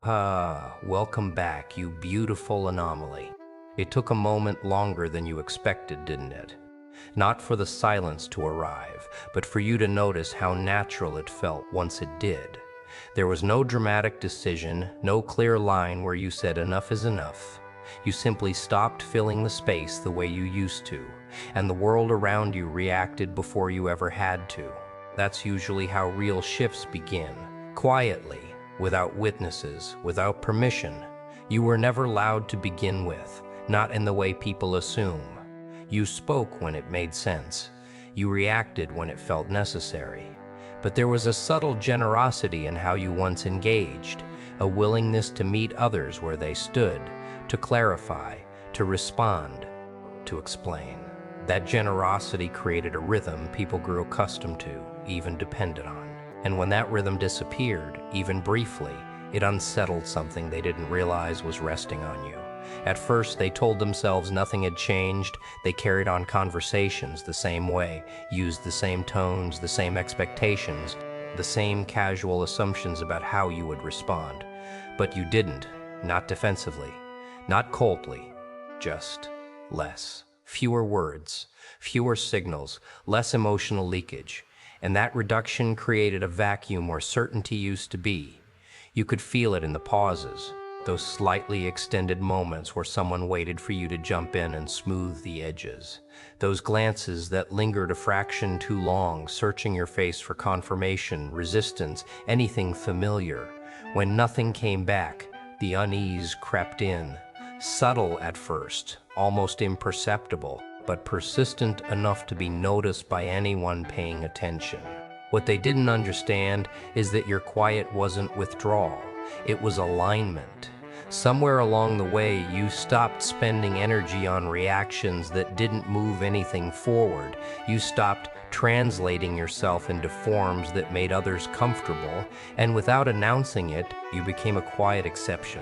Welcome back, you beautiful anomaly. It took a moment longer than you expected, didn't it? Not for the silence to arrive, but for you to notice how natural it felt once it did. There was no dramatic decision, no clear line where you said enough is enough. You simply stopped filling the space the way you used to, and the world around you reacted before you ever had to. That's usually how real shifts begin, quietly, without witnesses, without permission. You were never loud to begin with, not in the way people assume. You spoke when it made sense. You reacted when it felt necessary. But there was a subtle generosity in how you once engaged, a willingness to meet others where they stood, to clarify, to respond, to explain. That generosity created a rhythm people grew accustomed to, even depended on. And when that rhythm disappeared, even briefly, it unsettled something they didn't realize was resting on you. At first, they told themselves nothing had changed. They carried on conversations the same way, used the same tones, the same expectations, the same casual assumptions about how you would respond. But you didn't, not defensively, not coldly, just less. Fewer words, fewer signals, less emotional leakage. And that reduction created a vacuum where certainty used to be. You could feel it in the pauses, those slightly extended moments where someone waited for you to jump in and smooth the edges. Those glances that lingered a fraction too long, searching your face for confirmation, resistance, anything familiar. When nothing came back, the unease crept in. Subtle at first, almost imperceptible, but persistent enough to be noticed by anyone paying attention. What they didn't understand is that your quiet wasn't withdrawal, it was alignment. Somewhere along the way, you stopped spending energy on reactions that didn't move anything forward. You stopped translating yourself into forms that made others comfortable, and without announcing it, you became a quiet exception.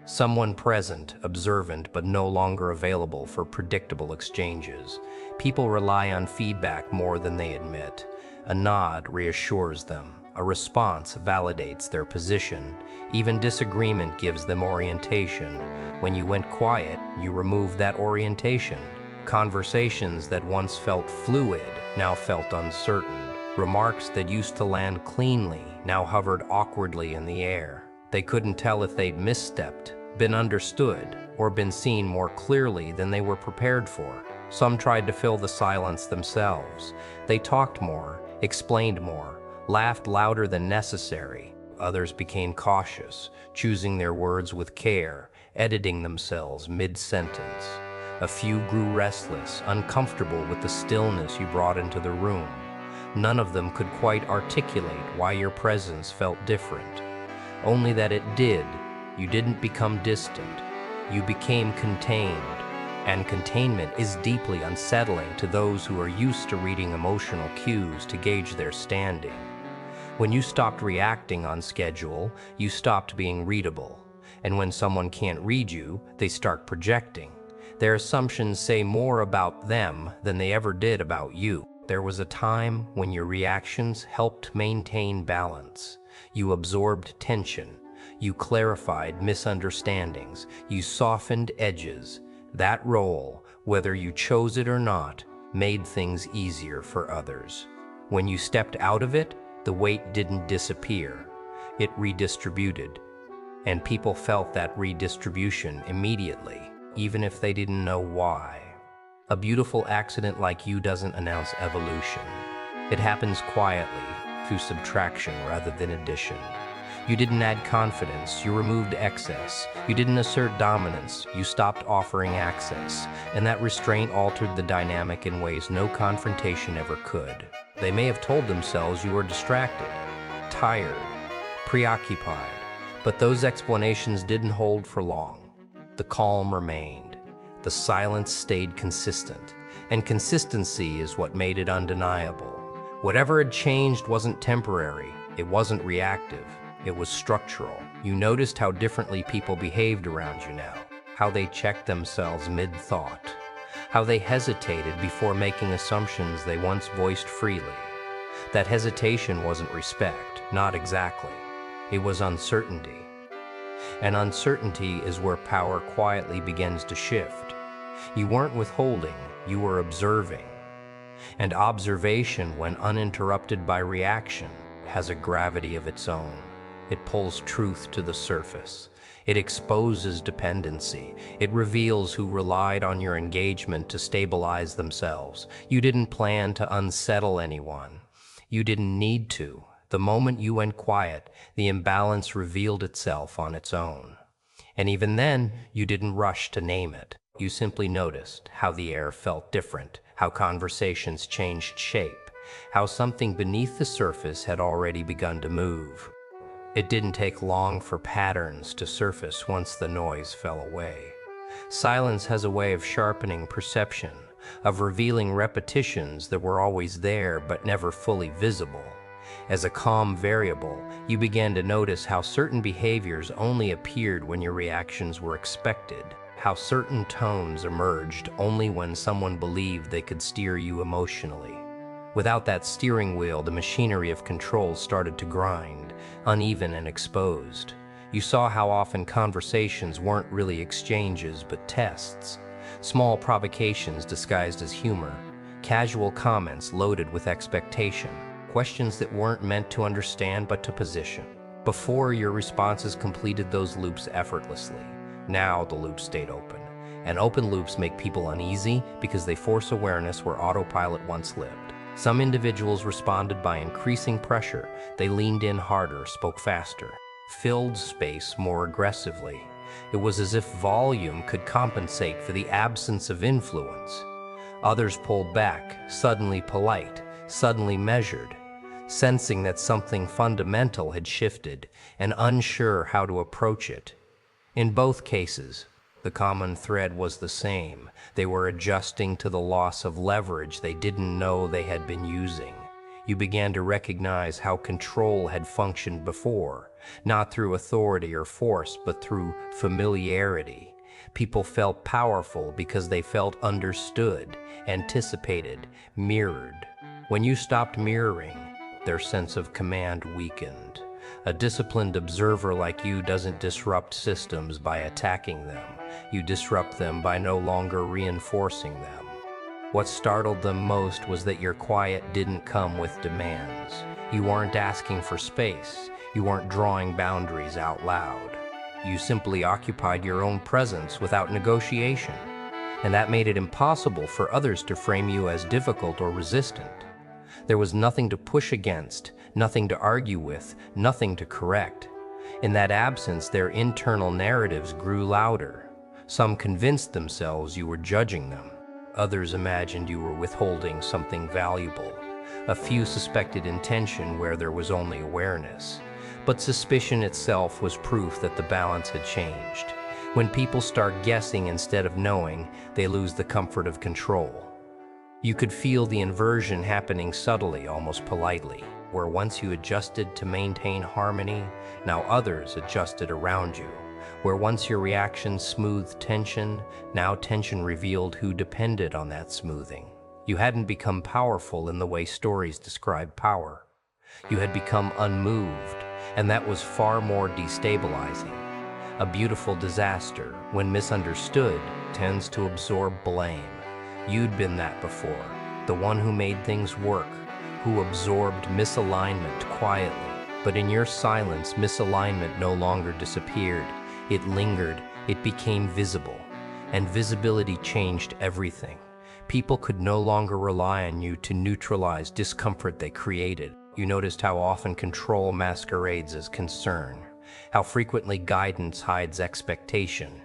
Someone present, observant, but no longer available for predictable exchanges. People rely on feedback more than they admit. A nod reassures them. A response validates their position. Even disagreement gives them orientation. When you went quiet, you removed that orientation. Conversations that once felt fluid now felt uncertain. Remarks that used to land cleanly now hovered awkwardly in the air. They couldn't tell if they'd misstepped, been understood, or been seen more clearly than they were prepared for. Some tried to fill the silence themselves. They talked more, explained more, laughed louder than necessary. Others became cautious, choosing their words with care, editing themselves mid-sentence. A few grew restless, uncomfortable with the stillness you brought into the room. None of them could quite articulate why your presence felt different. Only that it did. You didn't become distant. You became contained. And containment is deeply unsettling to those who are used to reading emotional cues to gauge their standing. When you stopped reacting on schedule, you stopped being readable. And when someone can't read you, they start projecting. Their assumptions say more about them than they ever did about you. There was a time when your reactions helped maintain balance. You absorbed tension. You clarified misunderstandings. You softened edges. That role, whether you chose it or not, made things easier for others. When you stepped out of it, the weight didn't disappear. It redistributed. And people felt that redistribution immediately, even if they didn't know why. A beautiful accident like you doesn't announce evolution. It happens quietly, through subtraction rather than addition. You didn't add confidence, you removed excess. You didn't assert dominance, you stopped offering access. And that restraint altered the dynamic in ways no confrontation ever could. They may have told themselves you were distracted, tired, preoccupied, but those explanations didn't hold for long. The calm remained. The silence stayed consistent. And consistency is what made it undeniable. Whatever had changed wasn't temporary, it wasn't reactive. It was structural. You noticed how differently people behaved around you now, how they checked themselves mid-thought, how they hesitated before making assumptions they once voiced freely. That hesitation wasn't respect, not exactly. It was uncertainty. And uncertainty is where power quietly begins to shift. You weren't withholding, you were observing. And observation, when uninterrupted by reaction, has a gravity of its own. It pulls truth to the surface. It exposes dependency. It reveals who relied on your engagement to stabilize themselves. You didn't plan to unsettle anyone. You didn't need to. The moment you went quiet, the imbalance revealed itself on its own. And even then, you didn't rush to name it. You simply noticed how the air felt different, how conversations changed shape, how something beneath the surface had already begun to move. It didn't take long for patterns to surface once the noise fell away. Silence has a way of sharpening perception, of revealing repetitions that were always there but never fully visible. As a calm variable, you began to notice how certain behaviors only appeared when your reactions were expected, how certain tones emerged only when someone believed they could steer you emotionally. Without that steering wheel, the machinery of control started to grind, uneven and exposed. You saw how often conversations weren't really exchanges but tests, small provocations disguised as humor, casual comments loaded with expectation, questions that weren't meant to understand but to position. Before, your responses completed those loops effortlessly. Now the loops stayed open. And open loops make people uneasy because they force awareness where autopilot once lived. Some individuals responded by increasing pressure. They leaned in harder, spoke faster, filled space more aggressively. It was as if volume could compensate for the absence of influence. Others pulled back, suddenly polite, suddenly measured, sensing that something fundamental had shifted and unsure how to approach it. In both cases, the common thread was the same. They were adjusting to the loss of leverage they didn't know they had been using. You began to recognize how control had functioned before, not through authority or force, but through familiarity. People felt powerful because they felt understood, anticipated, mirrored. When you stopped mirroring, their sense of command weakened. A disciplined observer like you doesn't disrupt systems by attacking them. You disrupt them by no longer reinforcing them. What startled them most was that your quiet didn't come with demands. You weren't asking for space. You weren't drawing boundaries out loud. You simply occupied your own presence without negotiation. And that made it impossible for others to frame you as difficult or resistant. There was nothing to push against, nothing to argue with, nothing to correct. In that absence, their internal narratives grew louder. Some convinced themselves you were judging them. Others imagined you were withholding something valuable. A few suspected intention where there was only awareness. But suspicion itself was proof that the balance had changed. When people start guessing instead of knowing, they lose the comfort of control. You could feel the inversion happening subtly, almost politely, where once you adjusted to maintain harmony, now others adjusted around you. Where once your reactions smoothed tension, now tension revealed who depended on that smoothing. You hadn't become powerful in the way stories describe power. You had become unmoved, and that was far more destabilizing. A beautiful disaster, when misunderstood, tends to absorb blame. You'd been that before, the one who made things work, who absorbed misalignment quietly. But in your silence, misalignment no longer disappeared. It lingered, it became visible, and visibility changed everything. People could no longer rely on you to neutralize discomfort they created. You noticed how often control masquerades as concern, how frequently guidance hides expectation.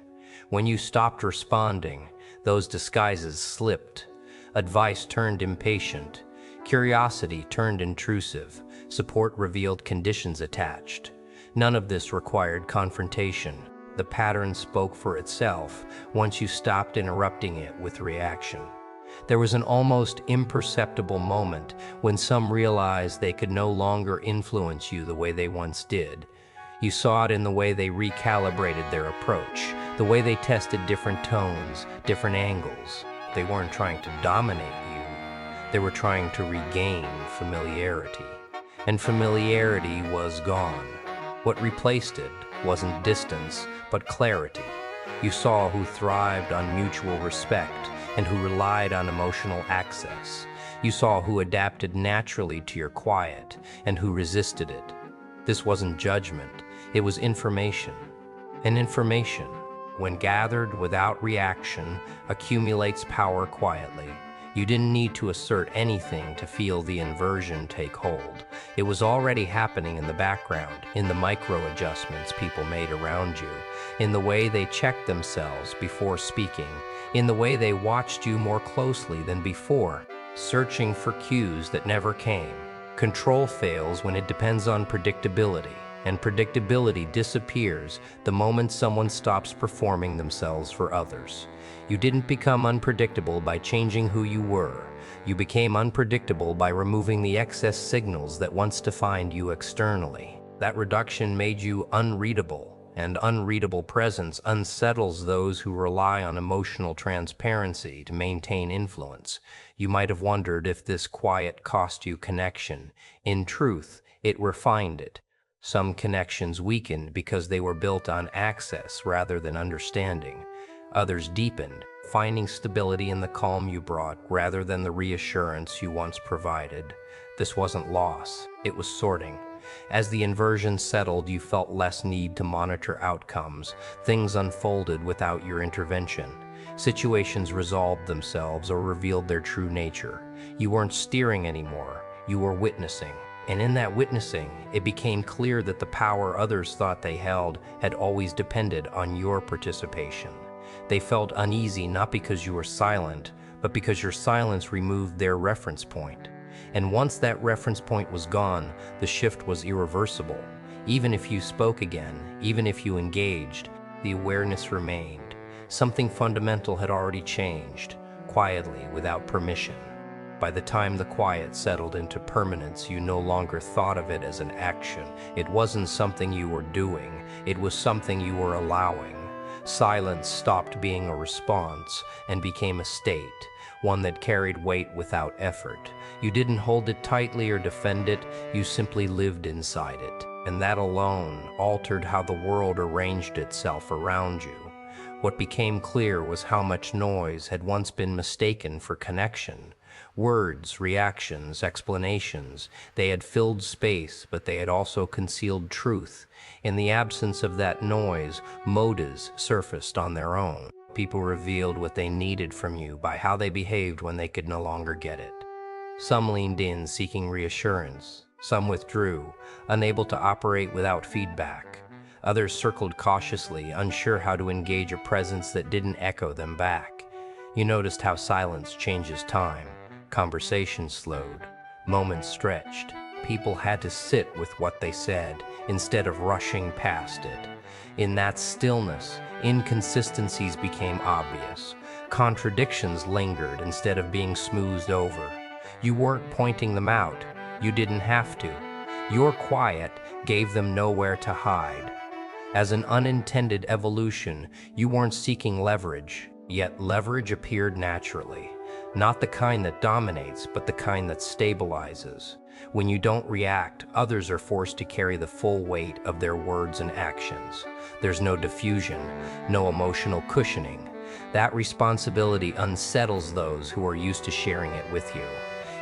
When you stopped responding, those disguises slipped. Advice turned impatient. Curiosity turned intrusive. Support revealed conditions attached. None of this required confrontation. The pattern spoke for itself once you stopped interrupting it with reaction. There was an almost imperceptible moment when some realized they could no longer influence you the way they once did. You saw it in the way they recalibrated their approach, the way they tested different tones, different angles. They weren't trying to dominate you. They were trying to regain familiarity. And familiarity was gone. What replaced it? wasn't distance, but clarity. You saw who thrived on mutual respect and who relied on emotional access. You saw who adapted naturally to your quiet and who resisted it. This wasn't judgment, it was information. And information, when gathered without reaction, accumulates power quietly. You didn't need to assert anything to feel the inversion take hold. It was already happening in the background, in the micro adjustments people made around you, in the way they checked themselves before speaking, in the way they watched you more closely than before, searching for cues that never came. Control fails when it depends on predictability, and predictability disappears the moment someone stops performing themselves for others. You didn't become unpredictable by changing who you were. You became unpredictable by removing the excess signals that once defined you externally. That reduction made you unreadable, and unreadable presence unsettles those who rely on emotional transparency to maintain influence. You might have wondered if this quiet cost you connection. In truth, it refined it. Some connections weakened because they were built on access rather than understanding. Others deepened, finding stability in the calm you brought rather than the reassurance you once provided. This wasn't loss, it was sorting. As the inversion settled, you felt less need to monitor outcomes. Things unfolded without your intervention. Situations resolved themselves or revealed their true nature. You weren't steering anymore, you were witnessing. And in that witnessing, it became clear that the power others thought they held had always depended on your participation. They felt uneasy not because you were silent, but because your silence removed their reference point. And once that reference point was gone, the shift was irreversible. Even if you spoke again, even if you engaged, the awareness remained. Something fundamental had already changed, quietly, without permission. By the time the quiet settled into permanence, you no longer thought of it as an action. It wasn't something you were doing, it was something you were allowing. Silence stopped being a response and became a state, one that carried weight without effort. You didn't hold it tightly or defend it, you simply lived inside it. And that alone altered how the world arranged itself around you. What became clear was how much noise had once been mistaken for connection. Words, reactions, explanations, they had filled space, but they had also concealed truth. In the absence of that noise, motives surfaced on their own. People revealed what they needed from you by how they behaved when they could no longer get it. Some leaned in, seeking reassurance. Some withdrew, unable to operate without feedback. Others circled cautiously, unsure how to engage a presence that didn't echo them back. You noticed how silence changes time. Conversations slowed, moments stretched. People had to sit with what they said instead of rushing past it. In that stillness, inconsistencies became obvious. Contradictions lingered instead of being smoothed over. You weren't pointing them out. You didn't have to. Your quiet gave them nowhere to hide. As an unintended evolution, you weren't seeking leverage, yet leverage appeared naturally. Not the kind that dominates, but the kind that stabilizes. When you don't react, others are forced to carry the full weight of their words and actions. There's no diffusion, no emotional cushioning. That responsibility unsettles those who are used to sharing it with you.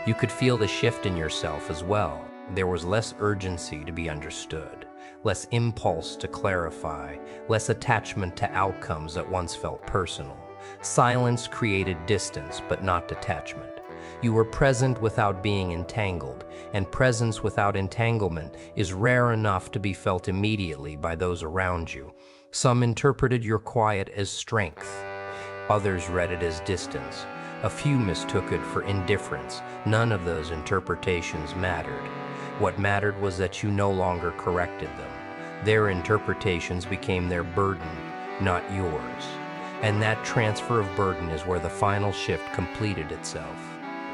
You could feel the shift in yourself as well. There was less urgency to be understood, less impulse to clarify, less attachment to outcomes that once felt personal. Silence created distance, but not detachment. You were present without being entangled, and presence without entanglement is rare enough to be felt immediately by those around you. Some interpreted your quiet as strength. Others read it as distance. A few mistook it for indifference. None of those interpretations mattered. What mattered was that you no longer corrected them. Their interpretations became their burden, not yours. And that transfer of burden is where the final shift completed itself.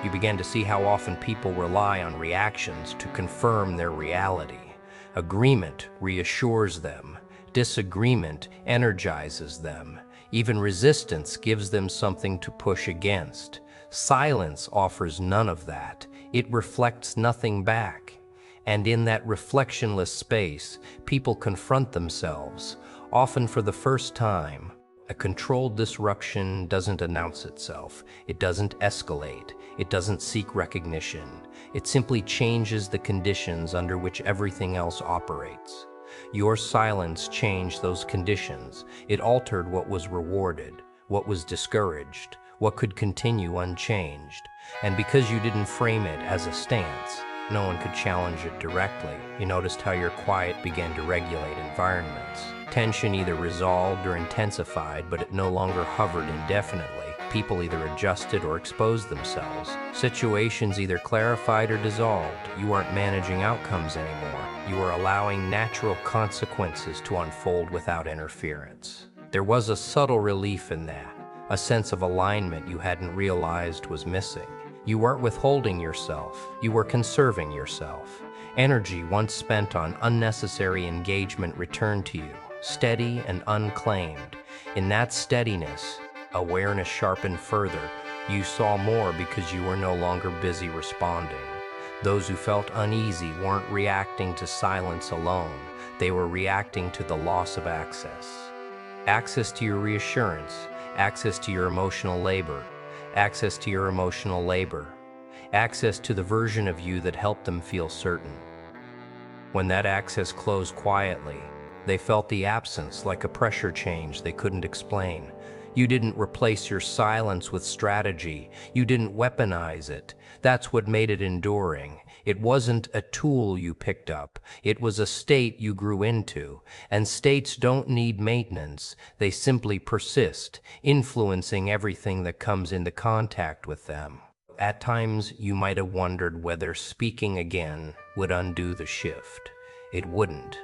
You began to see how often people rely on reactions to confirm their reality. Agreement reassures them. Disagreement energizes them. Even resistance gives them something to push against. Silence offers none of that. It reflects nothing back. And in that reflectionless space, people confront themselves, often for the first time. A controlled disruption doesn't announce itself. It doesn't escalate. It doesn't seek recognition. It simply changes the conditions under which everything else operates. Your silence changed those conditions. It altered what was rewarded, what was discouraged, what could continue unchanged. And because you didn't frame it as a stance, no one could challenge it directly. You noticed how your quiet began to regulate environments. Tension either resolved or intensified, but it no longer hovered indefinitely. People either adjusted or exposed themselves. Situations either clarified or dissolved. You weren't managing outcomes anymore. You were allowing natural consequences to unfold without interference. There was a subtle relief in that, a sense of alignment you hadn't realized was missing. You weren't withholding yourself, you were conserving yourself. Energy once spent on unnecessary engagement returned to you, steady and unclaimed. In that steadiness, awareness sharpened further. You saw more because you were no longer busy responding. Those who felt uneasy weren't reacting to silence alone. They were reacting to the loss of access. Access to your reassurance, access to your emotional labor, access to your emotional labor, access to the version of you that helped them feel certain. When that access closed quietly, they felt the absence like a pressure change they couldn't explain. You didn't replace your silence with strategy. You didn't weaponize it. That's what made it enduring. It wasn't a tool you picked up. It was a state you grew into. And states don't need maintenance. They simply persist, influencing everything that comes into contact with them. At times, you might have wondered whether speaking again would undo the shift. It wouldn't.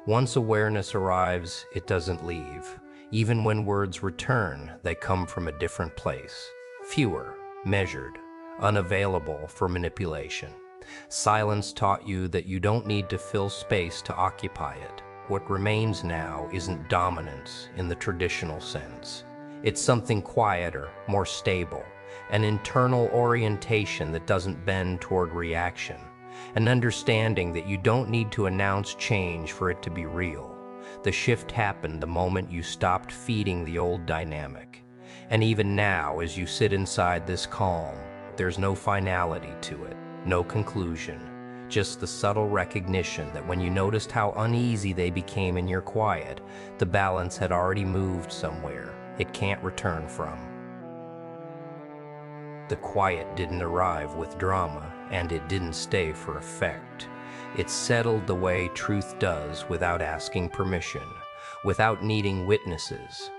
Once awareness arrives, it doesn't leave. Even when words return, they come from a different place. Fewer, measured, unavailable for manipulation. Silence taught you that you don't need to fill space to occupy it. What remains now isn't dominance in the traditional sense. It's something quieter, more stable, an internal orientation that doesn't bend toward reaction, an understanding that you don't need to announce change for it to be real. The shift happened the moment you stopped feeding the old dynamic. And even now, as you sit inside this calm, there's no finality to it, no conclusion, just the subtle recognition that when you noticed how uneasy they became in your quiet, the balance had already moved somewhere it can't return from. The quiet didn't arrive with drama, and it didn't stay for effect. It settled the way truth does without asking permission, without needing witnesses.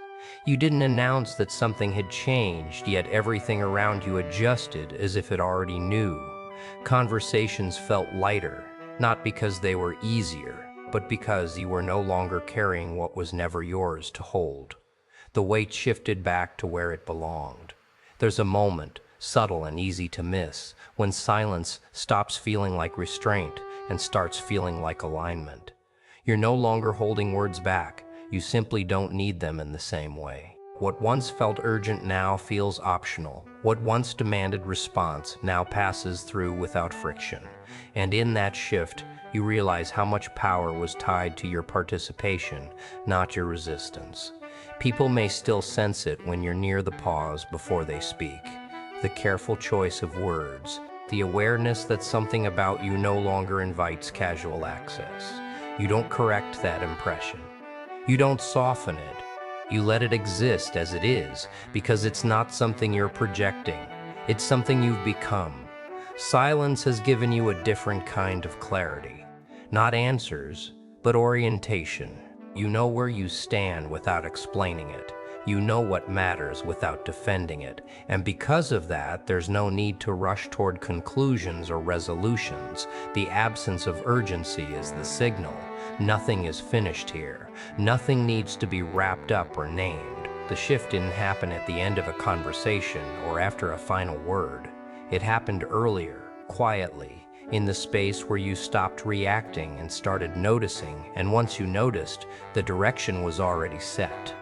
You didn't announce that something had changed, yet everything around you adjusted as if it already knew. Conversations felt lighter, not because they were easier, but because you were no longer carrying what was never yours to hold. The weight shifted back to where it belonged. There's a moment, subtle and easy to miss, when silence stops feeling like restraint and starts feeling like alignment. You're no longer holding words back. You simply don't need them in the same way. What once felt urgent now feels optional. What once demanded response now passes through without friction. And in that shift, you realize how much power was tied to your participation, not your resistance. People may still sense it when you're near the pause before they speak. The careful choice of words, the awareness that something about you no longer invites casual access. You don't correct that impression. You don't soften it. You let it exist as it is, because it's not something you're projecting. It's something you've become. Silence has given you a different kind of clarity. Not answers, but orientation. You know where you stand without explaining it. You know what matters without defending it. And because of that, there's no need to rush toward conclusions or resolutions. The absence of urgency is the signal. Nothing is finished here. Nothing needs to be wrapped up or named. The shift didn't happen at the end of a conversation or after a final word. It happened earlier, quietly, in the space where you stopped reacting and started noticing, and once you noticed, the direction was already set.